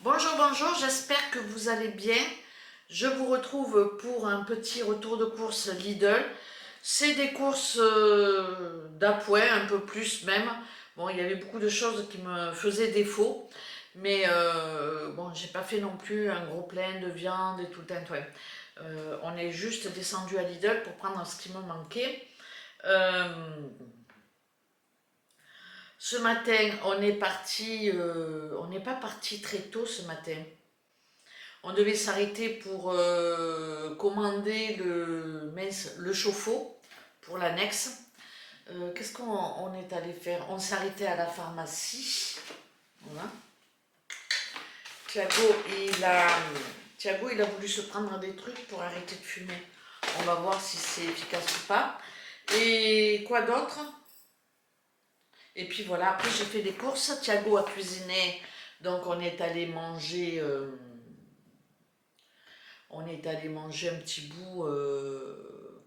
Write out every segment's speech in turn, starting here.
Bonjour, bonjour, j'espère que vous allez bien. Je vous retrouve pour un petit retour de course Lidl. C'est des courses d'appoint, un peu plus même. Bon, il y avait beaucoup de choses qui me faisaient défaut. Mais bon, j'ai pas fait non plus un gros plein de viande et tout le tintouin. On est juste descendu à Lidl pour prendre ce qui me manquait. Euh, Ce matin, on est parti, on n'est pas parti très tôt ce matin. On devait s'arrêter pour commander le chauffe-eau pour l'annexe. Qu'est-ce qu'on est allé faire? On s'est arrêté à la pharmacie. Voilà. Thiago, il a voulu se prendre des trucs pour arrêter de fumer. On va voir si c'est efficace ou pas. Et quoi d'autre? Et puis voilà, après j'ai fait des courses. Thiago a cuisiné, donc on est allé manger. On est allé manger un petit bout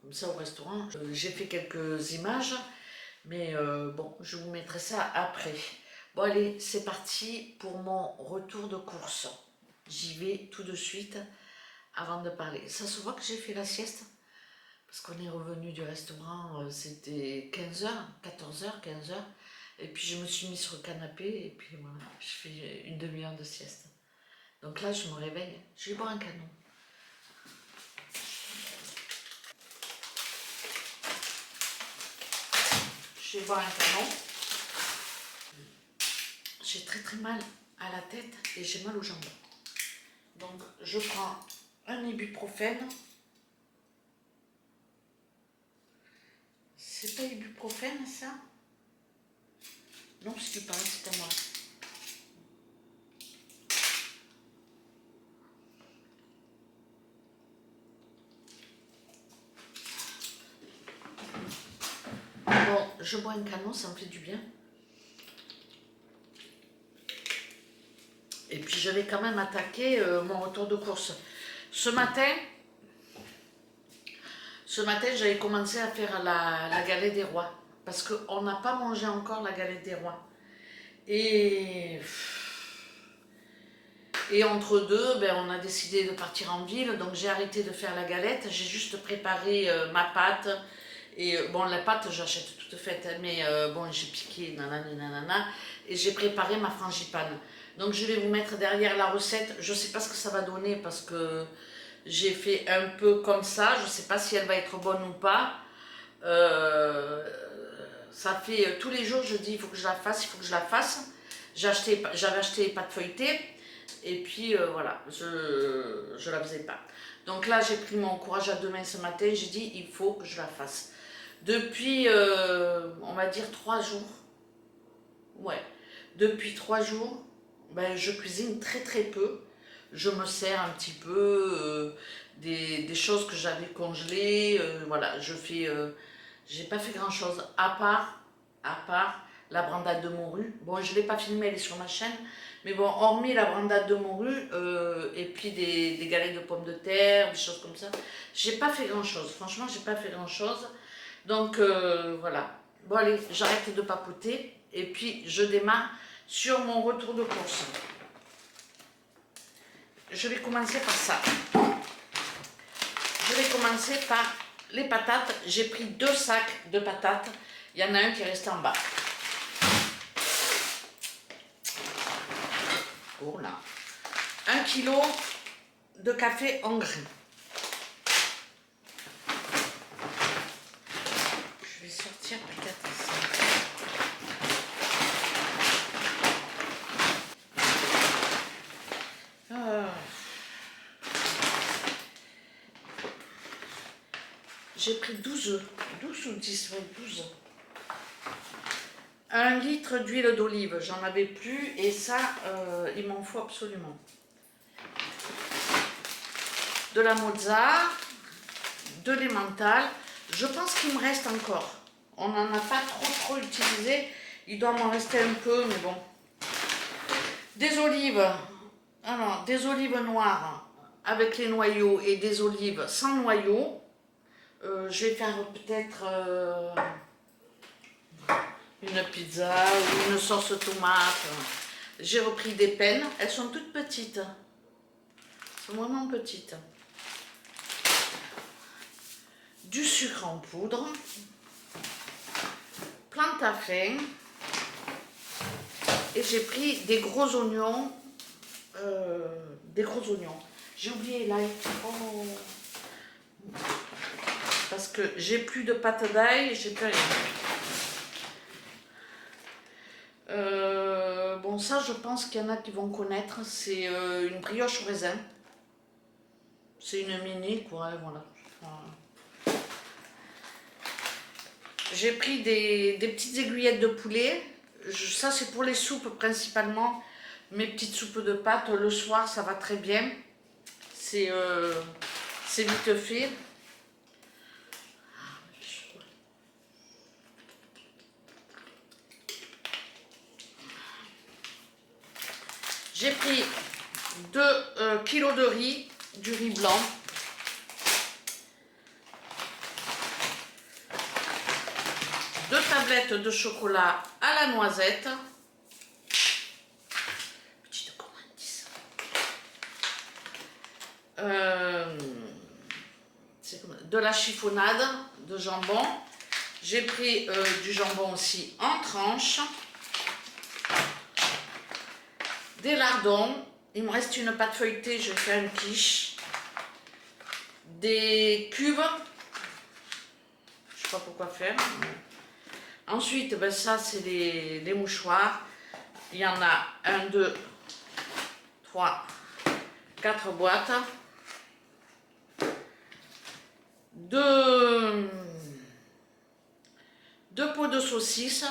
comme ça au restaurant. J'ai fait quelques images, mais bon, je vous mettrai ça après. Bon allez, c'est parti pour mon retour de course. J'y vais tout de suite avant de parler. Ça se voit que j'ai fait la sieste parce qu'on est revenu du restaurant, c'était 15h, 14h, 15h. Et puis je me suis mis sur le canapé et puis voilà, je fais une demi-heure de sieste. Donc là, je me réveille, je vais boire un canon. Je vais boire un canon. J'ai très mal à la tête et j'ai mal aux jambes. Donc je prends un ibuprofène. C'est pas ibuprofène ça? Non, c'est du paracétamol. Bon, je bois un canon, ça me fait du bien. Et puis je vais quand même attaquer mon retour de course. Ce matin, j'avais commencé à faire la galette des rois. Parce qu'on n'a pas mangé encore la galette des rois. Et entre deux, ben, on a décidé de partir en ville. Donc j'ai arrêté de faire la galette. J'ai juste préparé ma pâte. Et bon, la pâte, j'achète toute faite. Mais bon, j'ai piqué, nanana, nanana. Et j'ai préparé ma frangipane. Donc je vais vous mettre derrière la recette. Je ne sais pas ce que ça va donner parce que j'ai fait un peu comme ça. Je ne sais pas si elle va être bonne ou pas. Ça fait tous les jours, je dis il faut que je la fasse, il faut que je la fasse. J'avais acheté les pâtes feuilletées et puis voilà, je la faisais pas. Donc là, j'ai pris mon courage à deux mains ce matin, j'ai dit il faut que je la fasse. Depuis, on va dire 3 jours, ouais, depuis 3 jours, ben, je cuisine très peu. Je me sers un petit peu des choses que j'avais congelées. Voilà, j'ai pas fait grand chose à part la brandade de morue. Bon, je l'ai pas filmée, elle est sur ma chaîne. Mais bon, hormis la brandade de morue et puis des galettes de pommes de terre, des choses comme ça, j'ai pas fait grand chose. Franchement, j'ai pas fait grand chose. Donc voilà. Bon allez, j'arrête de papoter et puis je démarre sur mon retour de course. Je vais commencer par ça. Je vais commencer par les patates. J'ai pris 2 sacs de patates. Il y en a un qui est resté en bas. Voilà. 1 kilo de café en grains. Je vais sortir peut-être ça. J'ai pris 12 œufs. 12 ou 10, ouais, 12. 1 litre d'huile d'olive, j'en avais plus et ça, il m'en faut absolument. De la mozza, de l'emmental. Je pense qu'il me reste encore. On n'en a pas trop utilisé. Il doit m'en rester un peu, mais bon. Des olives. Alors, des olives noires avec les noyaux et des olives sans noyaux. Je vais faire peut-être une pizza ou une sauce tomate. J'ai repris des pennes. Elles sont toutes petites. Elles sont vraiment petites. Du sucre en poudre. Plante à fin. Et j'ai pris des gros oignons. J'ai oublié l'ail. Oh. Parce que j'ai plus de pâte d'ail, j'ai plus rien. Bon, ça, je pense qu'il y en a qui vont connaître. C'est une brioche au raisin. C'est une mini, quoi, voilà. J'ai pris des petites aiguillettes de poulet. Ça, c'est pour les soupes principalement. Mes petites soupes de pâtes, le soir, ça va très bien. C'est vite fait. J'ai pris 2 kilos de riz, du riz blanc. Deux tablettes de chocolat à la noisette. Petite gourmandise. De la chiffonnade de jambon. J'ai pris du jambon aussi en tranches. Des lardons. Il me reste une pâte feuilletée, je vais faire une quiche. Des cubes. Je sais pas pourquoi faire. Ensuite, ben ça c'est les mouchoirs. Il y en a 1, 2, 3, 4 boîtes. Deux pots de saucisses.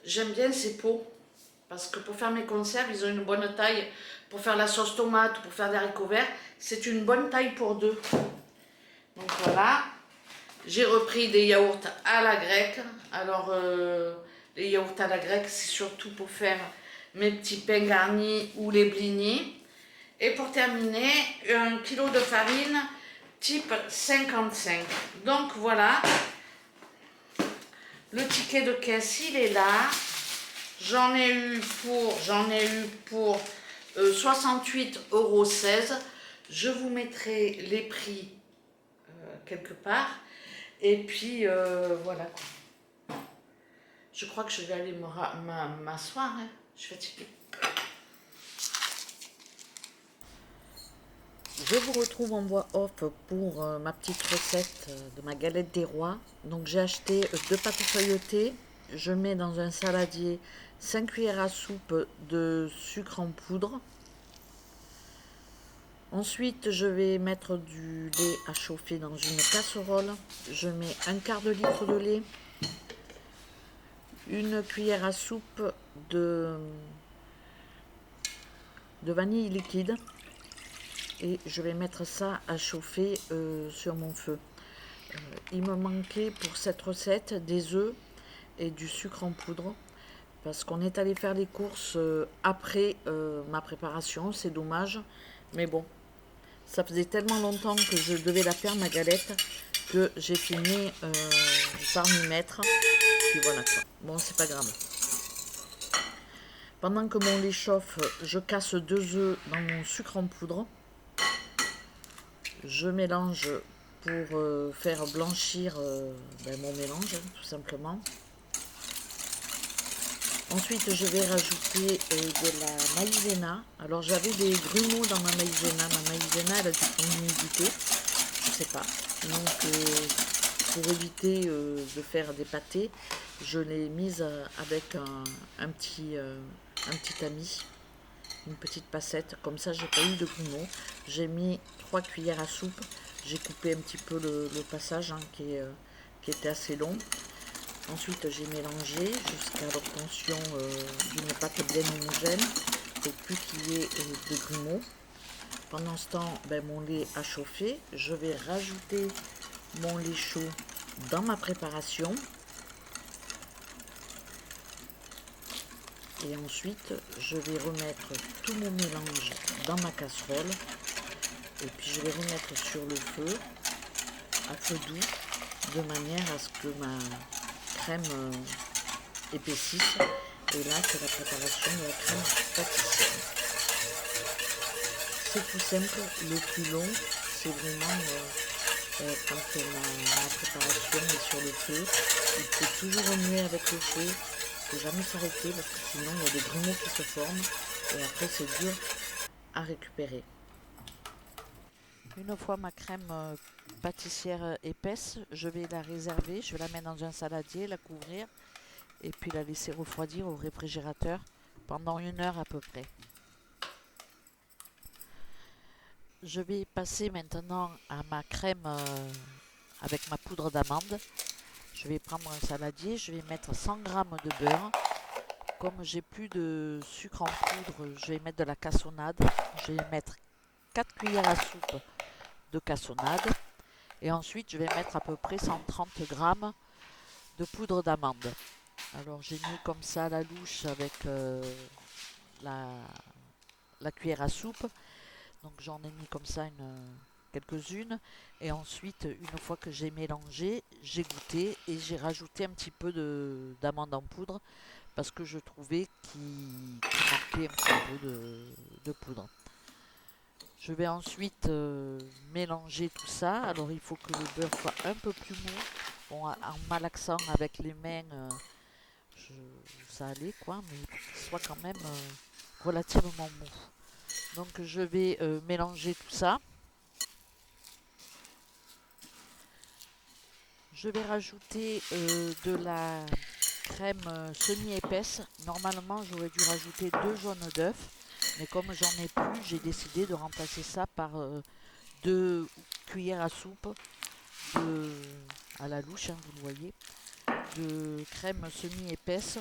J'aime bien ces pots. Parce que pour faire mes conserves, ils ont une bonne taille. Pour faire la sauce tomate, pour faire des haricots verts, c'est une bonne taille pour 2. Donc voilà. J'ai repris des yaourts à la grecque. Alors, les yaourts à la grecque, c'est surtout pour faire mes petits pains garnis ou les blinis. Et pour terminer, 1 kg de farine type 55. Donc voilà. Le ticket de caisse, il est là. J'en ai eu pour 68,16 €. Je vous mettrai les prix quelque part. Et puis voilà quoi. Je crois que je vais aller m'asseoir. Hein. Je suis fatiguée. Je vous retrouve en voix off pour ma petite recette de ma galette des rois. Donc j'ai acheté 2 pâtes feuilletées. Je mets dans un saladier 5 cuillères à soupe de sucre en poudre. Ensuite, je vais mettre du lait à chauffer dans une casserole. Je mets 1/4 de litre de lait, 1 cuillère à soupe de vanille liquide. Et je vais mettre ça à chauffer sur mon feu. Il me manquait pour cette recette des œufs et du sucre en poudre. Parce qu'on est allé faire les courses après ma préparation, c'est dommage. Mais bon, ça faisait tellement longtemps que je devais la faire, ma galette, que j'ai fini par m'y mettre. Puis voilà quoi. Bon, c'est pas grave. Pendant que mon lait chauffe, je casse 2 œufs dans mon sucre en poudre. Je mélange pour faire blanchir mon mélange, tout simplement. Ensuite, je vais rajouter de la maïzena. Alors, j'avais des grumeaux dans ma maïzena. Ma maïzena, elle a dû prendre l'humidité. Je sais pas. Donc, pour éviter de faire des pâtés, je l'ai mise avec un petit tamis, une petite passette. Comme ça, j'ai pas eu de grumeaux. J'ai mis 3 cuillères à soupe. J'ai coupé un petit peu le passage hein, qui était assez long. Ensuite, j'ai mélangé jusqu'à l'obtention d'une pâte bien homogène pour plus qu'il y ait de grumeaux. Pendant ce temps, mon lait a chauffé. Je vais rajouter mon lait chaud dans ma préparation. Et ensuite, je vais remettre tout mon mélange dans ma casserole. Et puis, je vais remettre sur le feu, à feu doux, de manière à ce que ma crème épaississe Et là, c'est la préparation de la crème pâtissière. C'est tout simple, le plus long, c'est vraiment quand ma préparation est sur le feu. Il faut toujours remuer avec le feu, il ne faut jamais s'arrêter parce que sinon il y a des grumeaux qui se forment et après c'est dur à récupérer. Une fois ma crème pâtissière épaisse, je vais la réserver, je vais la mettre dans un saladier, la couvrir et puis la laisser refroidir au réfrigérateur pendant 1 heure à peu près. Je vais passer maintenant à ma crème avec ma poudre d'amande. Je vais prendre un saladier, je vais mettre 100 g de beurre. Comme j'ai plus de sucre en poudre, je vais mettre de la cassonade. Je vais mettre 4 cuillères à soupe de cassonade. Et ensuite, je vais mettre à peu près 130 g de poudre d'amande. Alors, j'ai mis comme ça la louche avec la cuillère à soupe. Donc, j'en ai mis comme ça quelques-unes. Et ensuite, une fois que j'ai mélangé, j'ai goûté et j'ai rajouté un petit peu d'amande en poudre parce que je trouvais qu'il manquait un petit peu de poudre. Je vais ensuite mélanger tout ça. Alors il faut que le beurre soit un peu plus mou. Bon, en malaxant avec les mains, ça allait quoi, mais il faut qu'il soit quand même relativement mou. Donc je vais mélanger tout ça. Je vais rajouter de la crème semi-épaisse. Normalement, j'aurais dû rajouter 2 jaunes d'œufs. Mais comme j'en ai plus, j'ai décidé de remplacer ça par 2 cuillères à soupe à la louche, hein, vous le voyez, de crème semi-épaisse.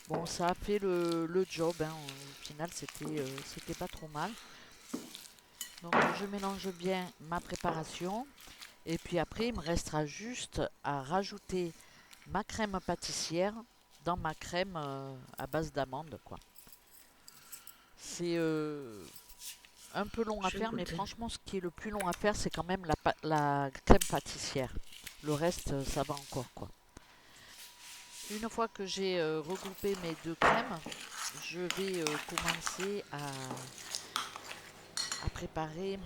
Bon, ça a fait le job. Hein. Au final, c'était pas trop mal. Donc, je mélange bien ma préparation. Et puis après, il me restera juste à rajouter ma crème pâtissière dans ma crème à base d'amande, quoi. C'est un peu long à faire, mais franchement, ce qui est le plus long à faire, c'est quand même la crème pâtissière. Le reste, ça va encore, quoi. Une fois que j'ai regroupé mes 2 crèmes, je vais commencer à préparer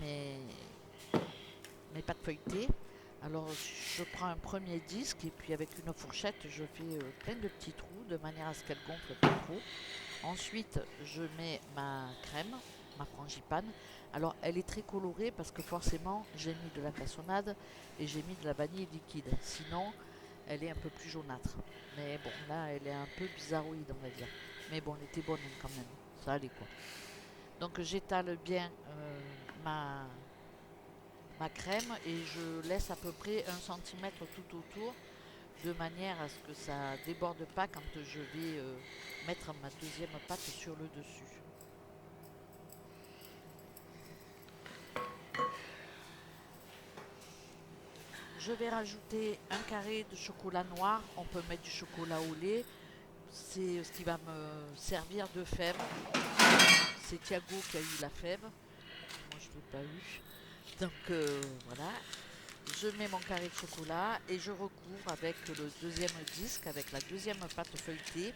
mes pâtes feuilletées. Alors, je prends un premier disque et puis avec une fourchette, je fais plein de petits trous de manière à ce qu'elle gonfle pas trop. Ensuite, je mets ma crème, ma frangipane. Alors, elle est très colorée parce que forcément, j'ai mis de la cassonade et j'ai mis de la vanille liquide. Sinon, elle est un peu plus jaunâtre. Mais bon, là, elle est un peu bizarroïde, on va dire. Mais bon, elle était bonne quand même. Ça allait quoi. Donc, j'étale bien ma crème et je laisse à peu près 1 cm tout autour de manière à ce que ça déborde pas quand je vais mettre ma deuxième pâte sur le dessus. Je vais rajouter un carré de chocolat noir. On peut mettre du chocolat au lait. C'est ce qui va me servir de fève. C'est Thiago qui a eu la fève. Moi, je ne l'ai pas eu. Donc voilà. Je mets mon carré de chocolat et je recouvre avec le deuxième disque, avec la deuxième pâte feuilletée.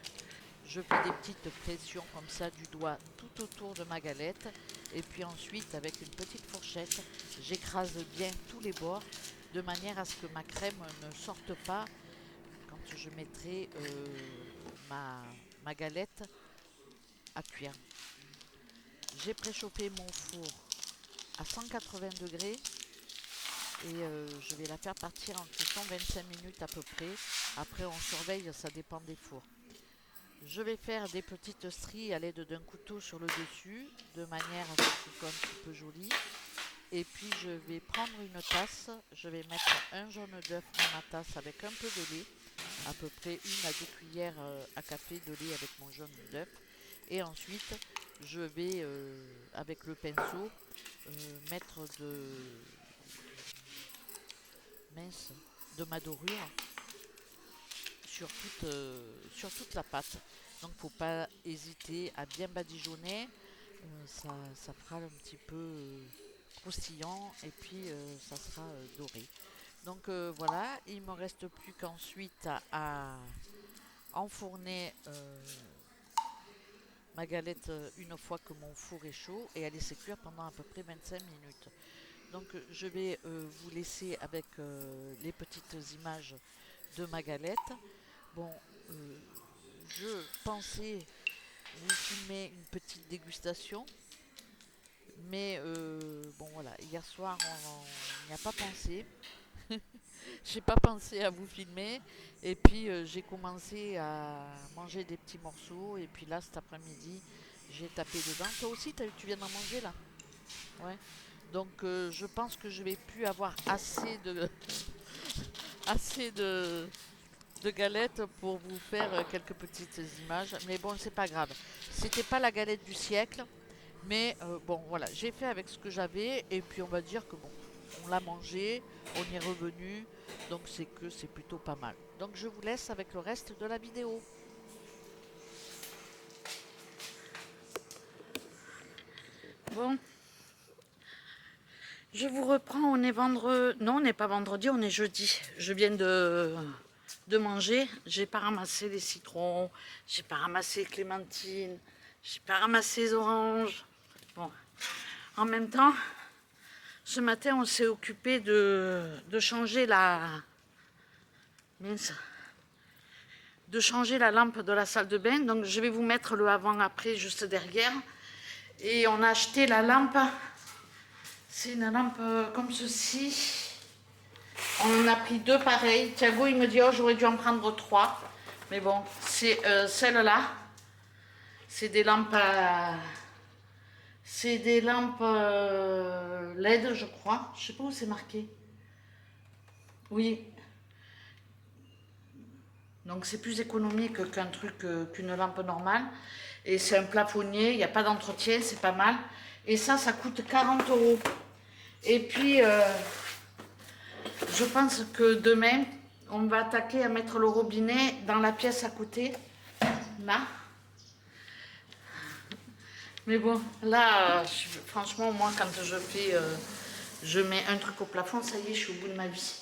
Je fais des petites pressions comme ça du doigt tout autour de ma galette. Et puis ensuite, avec une petite fourchette, j'écrase bien tous les bords de manière à ce que ma crème ne sorte pas quand je mettrai ma galette à cuire. J'ai préchauffé mon four à 180 degrés et je vais la faire partir en cuisson 25 minutes à peu près. Après, on surveille, ça dépend des fours. Je vais faire des petites stries à l'aide d'un couteau sur le dessus, de manière à ce que ce soit un petit peu joli. Et puis je vais prendre une tasse, je vais mettre un jaune d'œuf dans ma tasse avec un peu de lait, à peu près 1 à 2 cuillères à café de lait avec mon jaune d'œuf. Et ensuite, je vais, avec le pinceau, mettre de ma dorure sur toute la pâte. Donc il ne faut pas hésiter à bien badigeonner, ça fera un petit peu croustillant et puis ça sera doré. Donc voilà, il ne me reste plus qu'ensuite à enfourner ma galette une fois que mon four est chaud et à laisser cuire pendant à peu près 25 minutes. Donc je vais vous laisser avec les petites images de ma galette. Bon, euh, je pensais vous filmer une petite dégustation, mais bon voilà, hier soir on n'y a pas pensé. J'ai pas pensé à vous filmer et puis j'ai commencé à manger des petits morceaux et puis là cet après-midi j'ai tapé dedans. Toi aussi tu viens d'en manger là? Ouais. Donc je pense que je vais plus avoir assez de assez de galettes pour vous faire quelques petites images. Mais bon, c'est pas grave. C'était pas la galette du siècle, mais bon voilà, j'ai fait avec ce que j'avais et puis on va dire que bon, on l'a mangé, on y est revenu, donc c'est plutôt pas mal. Donc je vous laisse avec le reste de la vidéo. Bon, je vous reprends, on est vendredi. Non, on n'est pas vendredi, on est jeudi. Je viens de manger. J'ai pas ramassé les citrons, j'ai pas ramassé les clémentines, j'ai pas ramassé les oranges. Bon, en même temps, ce matin, on s'est occupé de changer mince, de changer la lampe de la salle de bain. Donc, je vais vous mettre le avant-après juste derrière. Et on a acheté la lampe. C'est une lampe comme ceci. On en a pris deux pareilles. Thiago, il me dit, oh, j'aurais dû en prendre trois. Mais bon, c'est celle-là. C'est des lampes c'est des lampes LED, je crois. Je sais pas où c'est marqué. Oui. Donc c'est plus économique qu'un truc, qu'une lampe normale. Et c'est un plafonnier, il n'y a pas d'entretien, c'est pas mal. Et ça coûte 40 euros. Et puis, je pense que demain, on va attaquer à mettre le robinet dans la pièce à côté. Là. Mais bon, là, franchement, moi, quand je mets un truc au plafond, ça y est, je suis au bout de ma vie.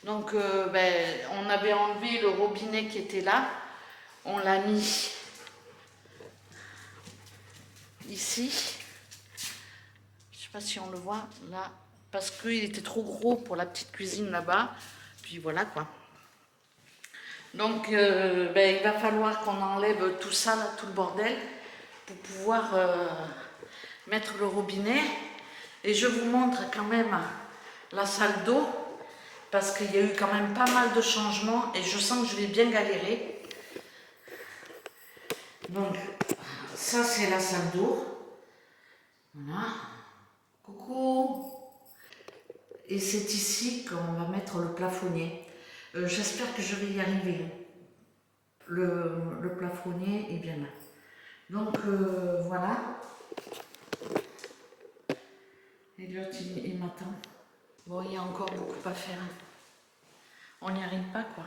Donc, on avait enlevé le robinet qui était là. On l'a mis ici. Je sais pas si on le voit, là. Parce qu'il était trop gros pour la petite cuisine là-bas. Puis voilà, quoi. Donc, il va falloir qu'on enlève tout ça, là, tout le bordel, pour pouvoir mettre le robinet. Et je vous montre quand même la salle d'eau, parce qu'il y a eu quand même pas mal de changements et je sens que je vais bien galérer. Donc, ça c'est la salle d'eau. Voilà. Coucou. Et c'est ici qu'on va mettre le plafonnier. J'espère que je vais y arriver. Le plafonnier est bien là. Donc voilà. Elliot, il m'attend. Bon, il y a encore beaucoup à faire. On n'y arrive pas, quoi.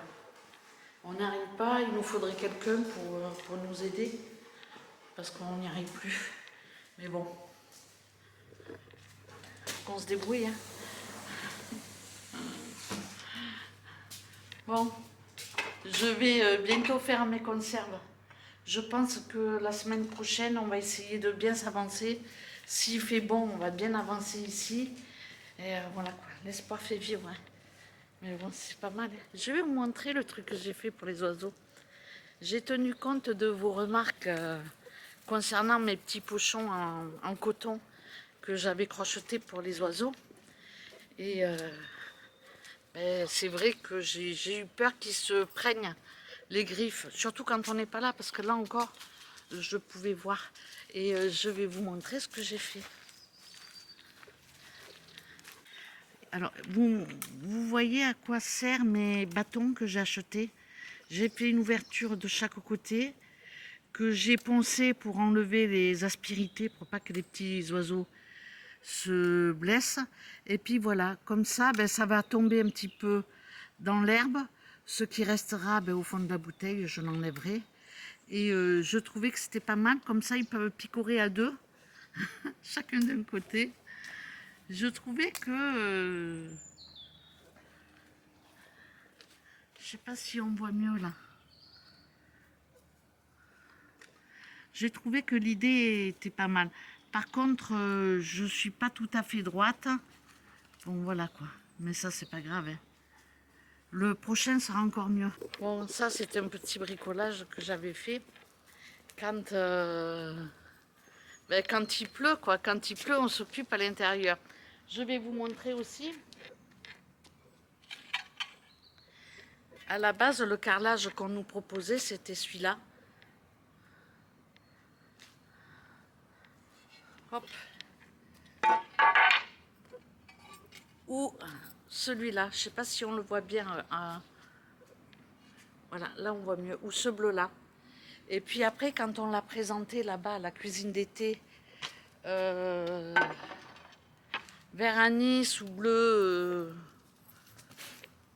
On n'arrive pas, il nous faudrait quelqu'un pour nous aider. Parce qu'on n'y arrive plus. Mais bon. Faut qu'on se débrouille, hein. Bon. Je vais bientôt faire mes conserves. Je pense que la semaine prochaine, on va essayer de bien s'avancer. S'il fait bon, on va bien avancer ici. Et voilà quoi, l'espoir fait vivre. Hein. Mais bon, c'est pas mal. Je vais vous montrer le truc que j'ai fait pour les oiseaux. J'ai tenu compte de vos remarques concernant mes petits pochons en coton que j'avais crochetés pour les oiseaux. Et c'est vrai que j'ai eu peur qu'ils se prennent les griffes, surtout quand on n'est pas là, parce que là encore, je pouvais voir. Et je vais vous montrer ce que j'ai fait. Alors, vous voyez à quoi servent mes bâtons que j'ai achetés. J'ai fait une ouverture de chaque côté, que j'ai poncé pour enlever les aspérités, pour pas que les petits oiseaux se blessent. Et puis voilà, comme ça, ça va tomber un petit peu dans l'herbe. Ce qui restera au fond de la bouteille, je l'enlèverai. Et je trouvais que c'était pas mal, comme ça ils peuvent picorer à deux, chacun d'un côté. Je trouvais que... je sais pas si on voit mieux là. J'ai trouvé que l'idée était pas mal. Par contre, je suis pas tout à fait droite. Bon, voilà quoi. Mais ça, c'est pas grave. Hein. Le prochain sera encore mieux. Bon, ça, c'était un petit bricolage que j'avais fait quand, quand il pleut, quoi. Quand il pleut, on s'occupe à l'intérieur. Je vais vous montrer aussi. À la base, le carrelage qu'on nous proposait, c'était celui-là. Hop. Ou celui-là. Je ne sais pas si on le voit bien. Voilà, là on voit mieux. Ou ce bleu-là. Et puis après, quand on l'a présenté là-bas à la cuisine d'été, vert anis ou bleu.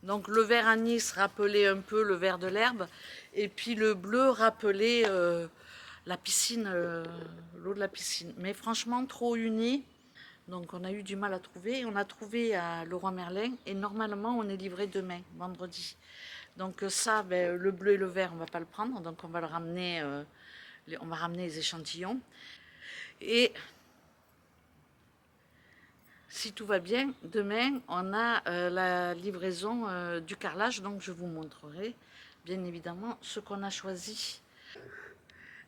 Donc le vert anis rappelait un peu le vert de l'herbe. Et puis le bleu rappelait la piscine, l'eau de la piscine. Mais franchement, trop uni. Donc on a eu du mal à trouver. On a trouvé à Leroy Merlin et normalement on est livré demain, vendredi. Donc ça, ben, le bleu et le vert, on ne va pas le prendre. Donc on va le ramener, on va ramener les échantillons. Et si tout va bien, demain on a la livraison du carrelage. Donc je vous montrerai bien évidemment ce qu'on a choisi.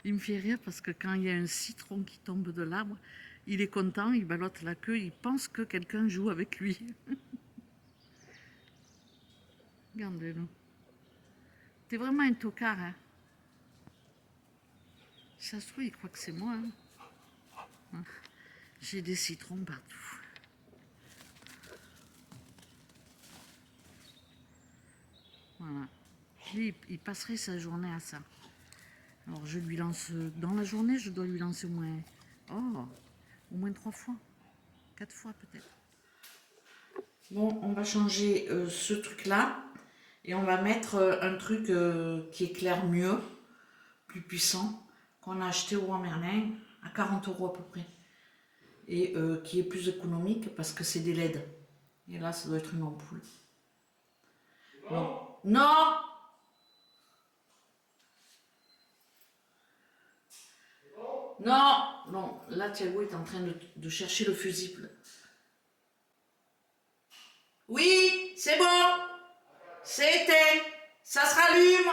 Il me fait rire parce que quand il y a un citron qui tombe de l'arbre, il est content, il ballotte la queue, il pense que quelqu'un joue avec lui. Regardez-le. T'es vraiment un tocard, hein. Ça se trouve, il croit que c'est moi. Hein. J'ai des citrons partout. Voilà. Lui, il passerait sa journée à ça. Alors je lui lance, dans la journée, je dois lui lancer au moins 3 fois. 4 fois peut-être. Bon, on va changer ce truc-là. Et on va mettre un truc qui éclaire mieux, plus puissant, qu'on a acheté au Roi Merlin à 40 € à peu près. Et qui est plus économique parce que c'est des LED. Et là, ça doit être une ampoule. Non. Non. Non. Non. Là, Thiago est en train de chercher le fusible. Oui, c'est bon. C'est éteint. Ça se rallume.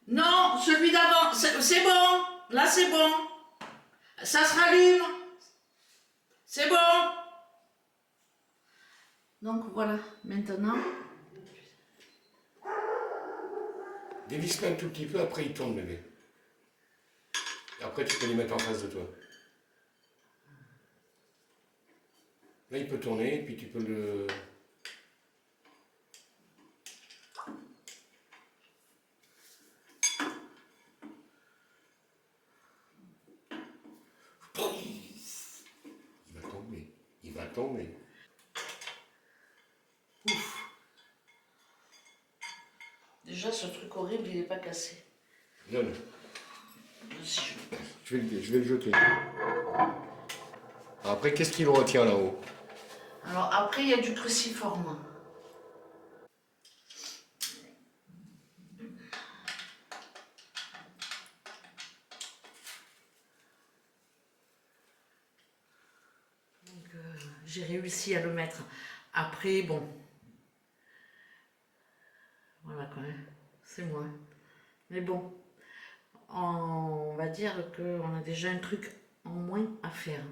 Non, celui d'avant, c'est bon. Là, c'est bon. Ça se rallume. C'est bon. Donc voilà, maintenant. Dévisse-le un tout petit peu, après il tourne, bébé. Et après, tu peux les mettre en face de toi. Là, il peut tourner, puis tu peux le... Il va tomber. Il va tomber. Ouf. Déjà, ce truc horrible, il n'est pas cassé. Donne. Si Je vais le jeter. Après, qu'est-ce qu'il retient là-haut? Alors après, il y a du cruciforme. Donc j'ai réussi à le mettre. Après, bon. Voilà quand même. C'est moi. Mais bon. On va dire qu'on a déjà un truc en moins à faire.